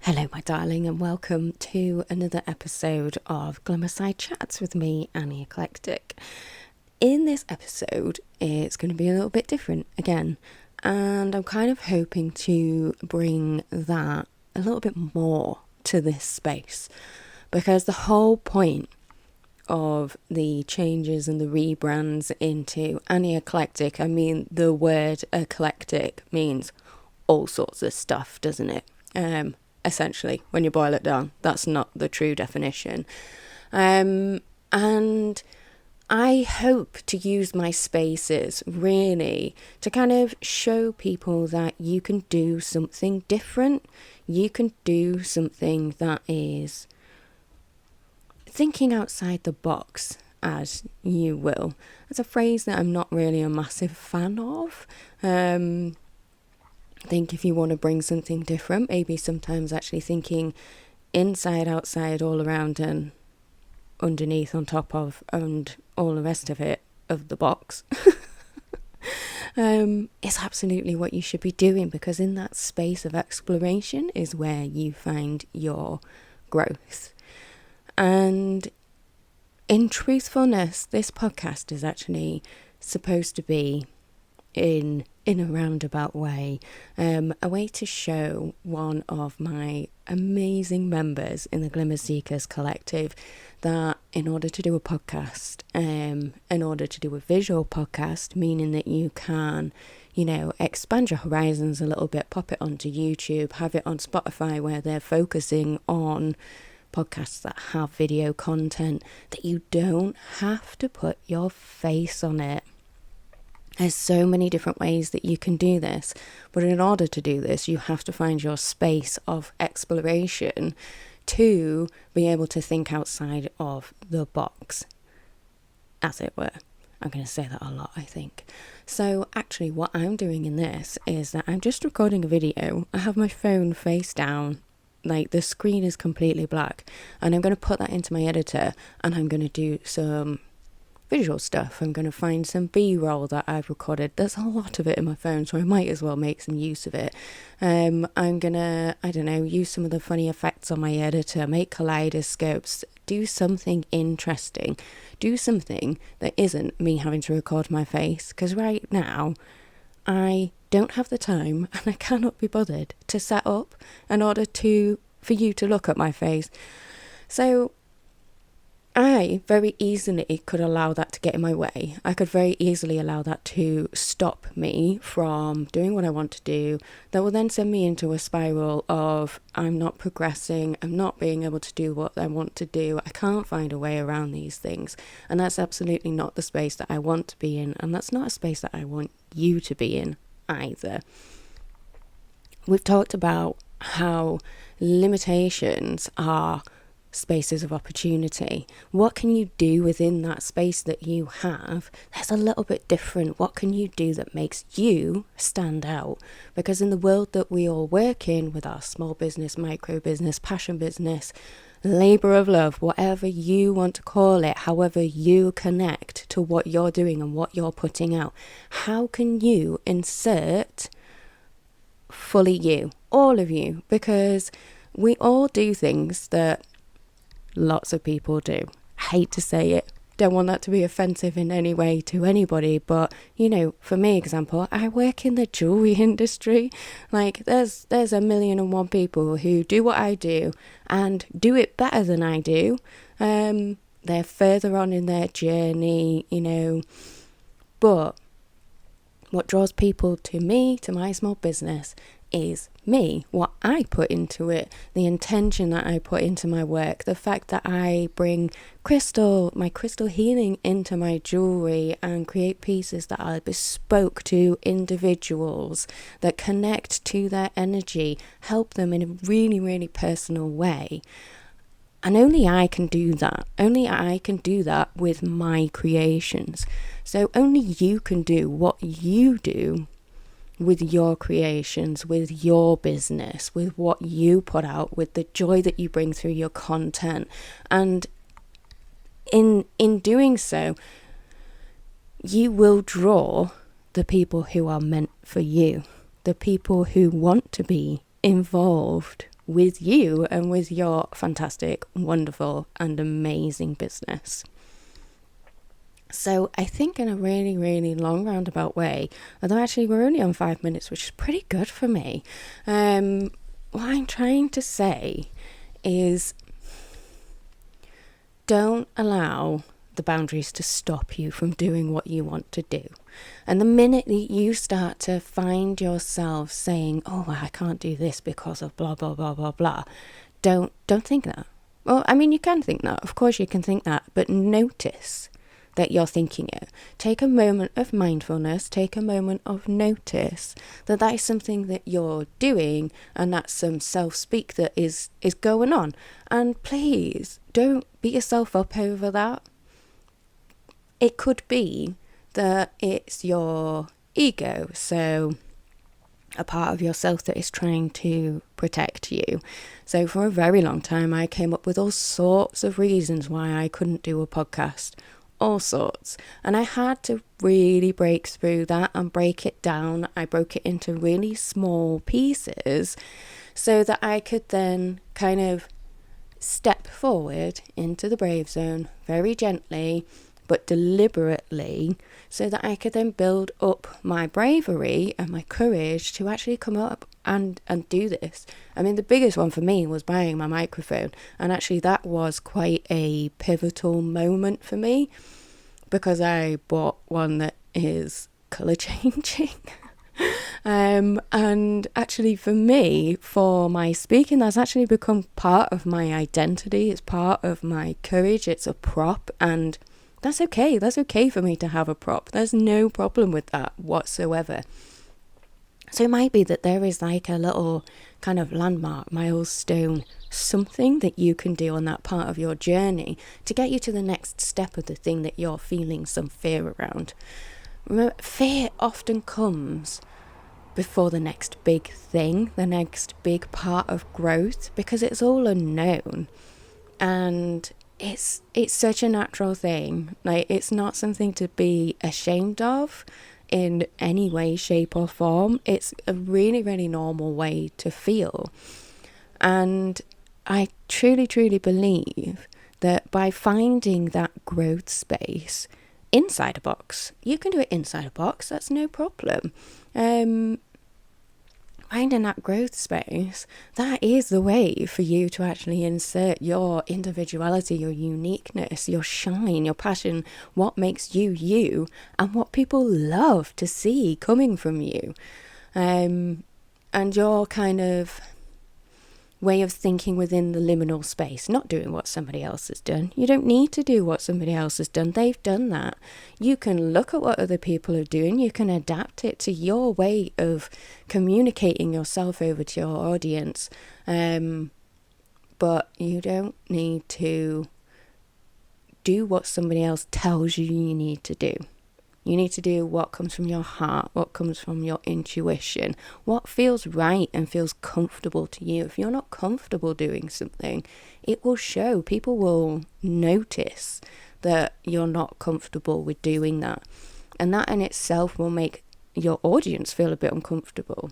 Hello, my darling, and welcome to another episode of Glimmer-side Chats with me, Annie Eclectic. In this episode, it's going to be a little bit different again, and I'm kind of hoping to bring that a little bit more to this space, because the whole point of the changes and the rebrands into Annie Eclectic, I mean, the word eclectic means all sorts of stuff, doesn't it? Essentially, when you boil it down, that's not the true definition. And I hope to use my spaces really to kind of show people that you can do something different. You can do something that is thinking outside the box, as you will. It's a phrase that I'm not really a massive fan of. I think if you want to bring something different, maybe sometimes actually thinking inside, outside, all around and underneath, on top of, and all the rest of it, of the box, is absolutely what you should be doing, because in that space of exploration is where you find your growth. And in truthfulness, this podcast is actually supposed to be in a roundabout way, a way to show one of my amazing members in the Glimmer Seekers Collective that in order to do a podcast, in order to do a visual podcast, meaning that you can, expand your horizons a little bit, pop it onto YouTube, have it on Spotify where they're focusing on podcasts that have video content, that you don't have to put your face on it. There's so many different ways that you can do this, but in order to do this, you have to find your space of exploration to be able to think outside of the box, as it were. I'm going to say that a lot, I think. So actually what I'm doing in this is that I'm just recording a video. I have my phone face down, like the screen is completely black, and I'm going to put that into my editor and I'm going to do some visual stuff. I'm going to find some B-roll that I've recorded. There's a lot of it in my phone, so I might as well make some use of it. I'm going to, use some of the funny effects on my editor, make kaleidoscopes, do something interesting, do something that isn't me having to record my face, because right now I don't have the time and I cannot be bothered to set up in order for you to look at my face. So I very easily could allow that to get in my way. I could very easily allow that to stop me from doing what I want to do. That will then send me into a spiral of I'm not progressing, I'm not being able to do what I want to do. I can't find a way around these things. And that's absolutely not the space that I want to be in. And that's not a space that I want you to be in either. We've talked about how limitations are spaces of opportunity. What can you do within that space that you have that's a little bit different? What can you do that makes you stand out? Because in the world that we all work in, with our small business, micro business, passion business, labor of love, whatever you want to call it, however you connect to what you're doing and what you're putting out, how can you insert fully you, all of you? Because we all do things that lots of people do. I hate to say it, don't want that to be offensive in any way to anybody, but for me, example, I work in the jewelry industry. Like there's a million and one people who do what I do and do it better than I do. They're further on in their journey, but what draws people to me, to my small business, is me, what I put into it, the intention that I put into my work, the fact that I bring my crystal healing into my jewelry and create pieces that are bespoke to individuals, that connect to their energy, help them in a really, really personal way. And only I can do that. Only I can do that with my creations. So only you can do what you do with your creations, with your business, with what you put out, with the joy that you bring through your content. And in doing so, you will draw the people who are meant for you, the people who want to be involved with you and with your fantastic, wonderful, and amazing business. So I think in a really, really long roundabout way, although actually we're only on 5 minutes, which is pretty good for me, what I'm trying to say is don't allow the boundaries to stop you from doing what you want to do. And the minute that you start to find yourself saying, oh, I can't do this because of blah, blah, blah, blah, blah, don't think that. Well, I mean, you can think that. Of course you can think that. But notice that you're thinking it. Take a moment of mindfulness. Take a moment of notice that is something that you're doing, and that's some self-speak that is going on. And please, don't beat yourself up over that. It could be that it's your ego, so a part of yourself that is trying to protect you. So for a very long time, I came up with all sorts of reasons why I couldn't do a podcast, all sorts. And I had to really break through that and break it down. I broke it into really small pieces so that I could then kind of step forward into the brave zone very gently, but deliberately, so that I could then build up my bravery and my courage to actually come up and do this. I mean, the biggest one for me was buying my microphone, and actually that was quite a pivotal moment for me, because I bought one that is colour changing. And actually for me, for my speaking, that's actually become part of my identity. It's part of my courage. It's a prop, and that's okay. That's okay for me to have a prop. There's no problem with that whatsoever. So it might be that there is like a little kind of landmark, milestone, something that you can do on that part of your journey to get you to the next step of the thing that you're feeling some fear around. Remember, fear often comes before the next big thing, the next big part of growth, because it's all unknown. And it's such a natural thing. Like, it's not something to be ashamed of in any way, shape or form. It's a really, really normal way to feel. And I truly, truly believe that by finding that growth space inside a box, you can do it inside a box, that's no problem. Finding that growth space, that is the way for you to actually insert your individuality, your uniqueness, your shine, your passion, what makes you you, and what people love to see coming from you. And your kind of way of thinking within the liminal space, not doing what somebody else has done. You don't need to do what somebody else has done. They've done that. You can look at what other people are doing. You can adapt it to your way of communicating yourself over to your audience. But you don't need to do what somebody else tells you need to do. You need to do what comes from your heart, what comes from your intuition, what feels right and feels comfortable to you. If you're not comfortable doing something, it will show. People will notice that you're not comfortable with doing that. And that in itself will make your audience feel a bit uncomfortable.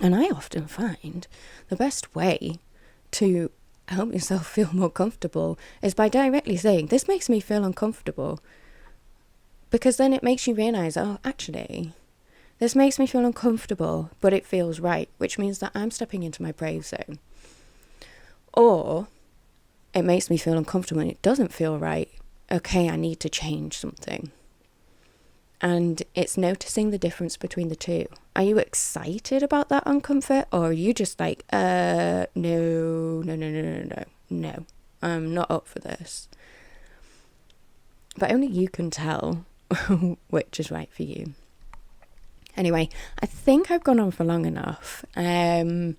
And I often find the best way to help yourself feel more comfortable is by directly saying, this makes me feel uncomfortable. Because then it makes you realise, oh, actually, this makes me feel uncomfortable, but it feels right, which means that I'm stepping into my brave zone. Or it makes me feel uncomfortable and it doesn't feel right. Okay, I need to change something. And it's noticing the difference between the two. Are you excited about that uncomfort, or are you just like, no, I'm not up for this. But only you can tell which is right for you. Anyway, I think I've gone on for long enough. I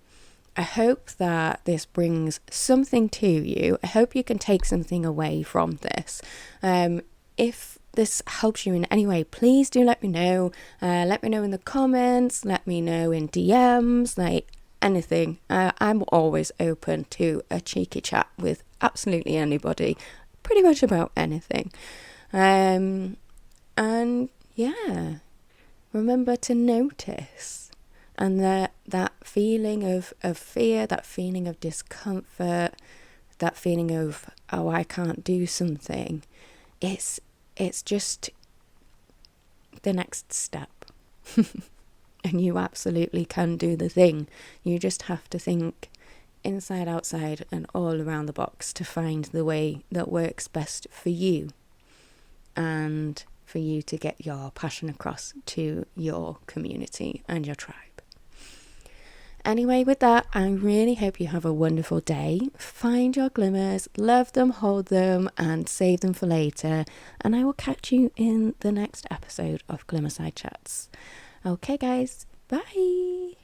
hope that this brings something to you. I hope you can take something away from this. If this helps you in any way, please do let me know. Let me know in the comments. Let me know in DMs, like anything. I'm always open to a cheeky chat with absolutely anybody, pretty much about anything. And yeah, remember to notice, and that feeling of fear, that feeling of discomfort, that feeling of, oh, I can't do something, it's just the next step. And you absolutely can do the thing. You just have to think inside, outside, and all around the box to find the way that works best for you, and for you to get your passion across to your community and your tribe. Anyway, with that, I really hope you have a wonderful day. Find your glimmers, love them, hold them, and save them for later. And I will catch you in the next episode of Glimmerside Chats. Okay, guys, bye.